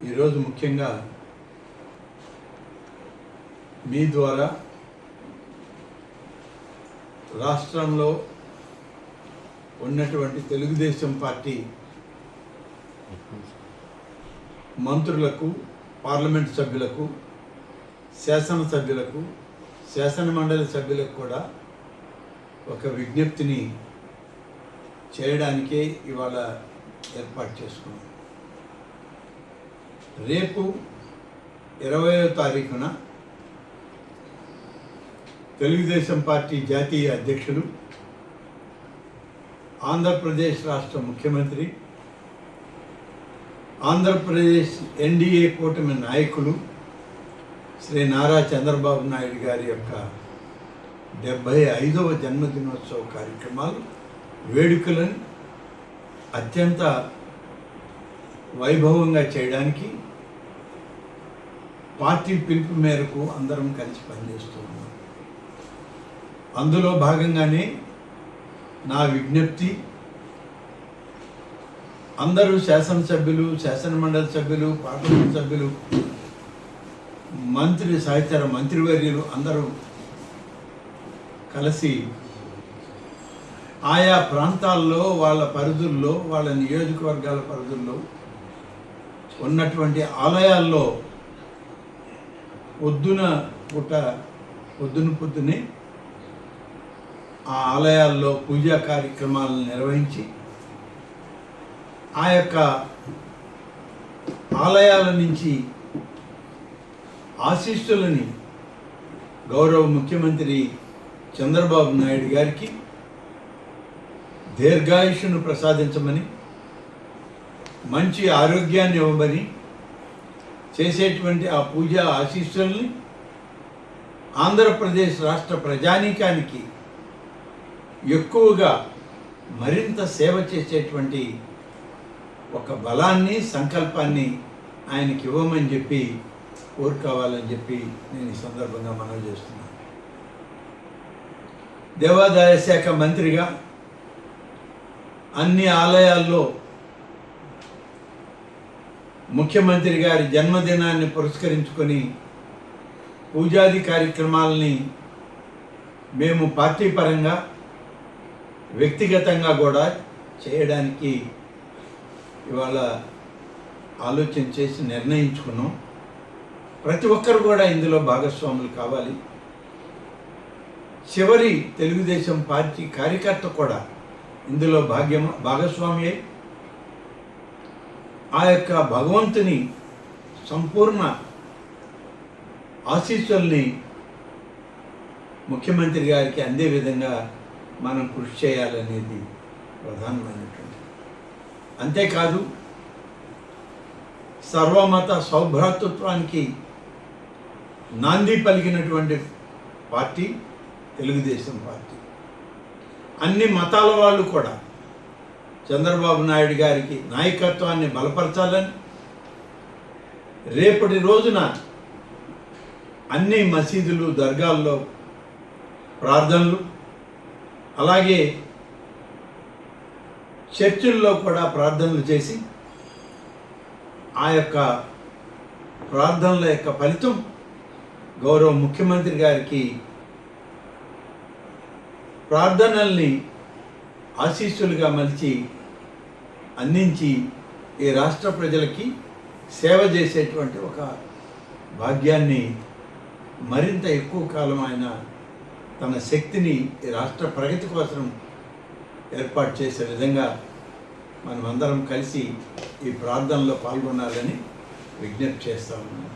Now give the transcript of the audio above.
ఈరోజు ముఖ్యంగా మీ ద్వారా రాష్ట్రంలో ఉన్నటువంటి తెలుగుదేశం పార్టీ మంత్రులకు, పార్లమెంట్ సభ్యులకు, శాసనసభ్యులకు, శాసనమండలి సభ్యులకు కూడా ఒక విజ్ఞప్తిని చేయడానికే ఇవాళ ఏర్పాటు చేసుకున్నాం. రేపు 20వ తారీఖున తెలుగుదేశం పార్టీ జాతీయ అధ్యక్షులు, ఆంధ్రప్రదేశ్ రాష్ట్ర ముఖ్యమంత్రి, ఆంధ్రప్రదేశ్ ఎన్డీఏ కూటమి నాయకులు శ్రీ నారా చంద్రబాబు నాయుడు గారి యొక్క 75వ జన్మదినోత్సవ కార్యక్రమాలు, వేడుకలను అత్యంత వైభవంగా చేయడానికి పార్టీ పిలుపు మేరకు అందరం కలిసి పనిచేస్తూ ఉన్నాం. అందులో భాగంగానే నా విజ్ఞప్తి, అందరూ శాసనసభ్యులు, శాసనమండలి సభ్యులు, పార్లమెంట్ సభ్యులు, సహచర మంత్రివర్యులు అందరూ కలిసి ఆయా ప్రాంతాల్లో, వాళ్ళ పరిధుల్లో, వాళ్ళ నియోజకవర్గాల పరిధుల్లో ఉన్నటువంటి ఆలయాల్లో పొద్దునే ఆ ఆలయాల్లో పూజా కార్యక్రమాలను నిర్వహించి ఆ యొక్క ఆలయాల నుంచి ఆశీస్సులని గౌరవ ముఖ్యమంత్రి చంద్రబాబు నాయుడు గారికి దీర్ఘాయుష్ను ప్రసాదించమని, మంచి ఆరోగ్యాన్ని ఇవ్వమని, చేసేటువంటి ఆ పూజా ఆశీస్సుల్ని ఆంధ్రప్రదేశ్ రాష్ట్ర ప్రజానీకానికి ఎక్కువగా మరింత సేవ చేసేటువంటి ఒక బలాన్ని, సంకల్పాన్ని ఆయనకి ఇవ్వమని చెప్పి కోరుకోవాలని చెప్పి నేను ఈ సందర్భంగా మనవి చేస్తున్నాను. దేవాదాయ శాఖ మంత్రిగా అన్ని ఆలయాల్లో ముఖ్యమంత్రి గారి జన్మదినాన్ని పురస్కరించుకొని పూజాది కార్యక్రమాలని మేము పార్టీ పరంగా, వ్యక్తిగతంగా కూడా చేయడానికి ఇవాళ ఆలోచన చేసి నిర్ణయించుకున్నాం. ప్రతి ఒక్కరు కూడా ఇందులో భాగస్వాములు కావాలి. చివరి తెలుగుదేశం పార్టీ కార్యకర్త కూడా ఇందులో భాగస్వామి అయి ఆ యొక్క భగవంతుని సంపూర్ణ ఆశీస్సుల్ని ముఖ్యమంత్రి గారికి అందే విధంగా మనం కృషి చేయాలనేది ప్రధానమైనటువంటి. అంతేకాదు, సర్వమత సౌభ్రాతృత్వానికి నాంది పలికినటువంటి పార్టీ తెలుగుదేశం పార్టీ. అన్ని మతాల వాళ్ళు కూడా చంద్రబాబు నాయుడు గారికి నాయకత్వాన్ని బలపరచాలని, రేపటి రోజున అన్ని మసీదులు, దర్గాల్లో ప్రార్థనలు, అలాగే చర్చిల్లో కూడా ప్రార్థనలు చేసి ఆ యొక్క ప్రార్థనల యొక్క ఫలితం గౌరవ ముఖ్యమంత్రి గారికి ప్రార్థనల్ని ఆశీస్సులుగా మలిచి అందించి ఈ రాష్ట్ర ప్రజలకి సేవ చేసేటువంటి ఒక భాగ్యాన్ని, మరింత ఎక్కువ కాలం ఆయన తన శక్తిని ఈ రాష్ట్ర ప్రగతి కోసం ఏర్పాటు చేసే విధంగా మనమందరం కలిసి ఈ ప్రార్థనలో పాల్గొనాలని విజ్ఞప్తి చేస్తా ఉన్నాను.